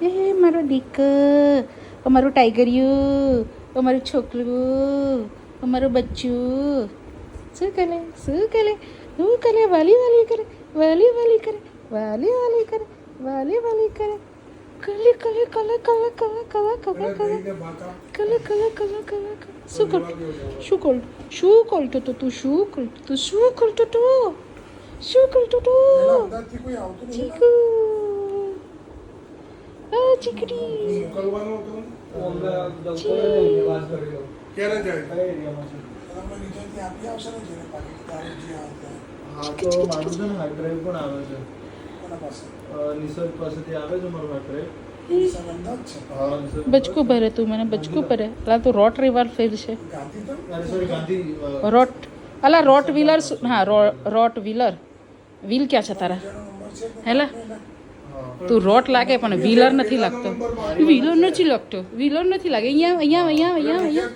એ મારો દીકરો, અમારું ટાઈગરિયું, અમારું છોકરું, અમારું બચ્ચું. શું કરે, શું કરે, શું કરે? વાલી વાલી કરે, વાલી વાલી કરે, વાલી વાલી કરે, વાલી વાલી કરે. કલે કલે કલે કલે કલે કલે કલે કલે કલે કલે કલે કલે. શું કર, શું કર, શું કરતો તો તું? શું કરતો તું? શું કરતો તો? શું કરતો તો? ચીકુ, આ ચીકડી. બચકું ભરે તું, મને બચકું ભરે. અલા તો રોટ રિવર ફેર છે. રોટ, અલા રોટ વ્હીલર. હા, રોટ વ્હીલર. વ્હીલ ક્યાં છે તારા? હેલા તું રોટ લાગે પણ વ્હીલર નથી લાગતો. વ્હીલર નથી લાગતો, વ્હીલર નથી લાગે. અહીંયા અહીંયા અહીંયા અહીંયા અહીંયા.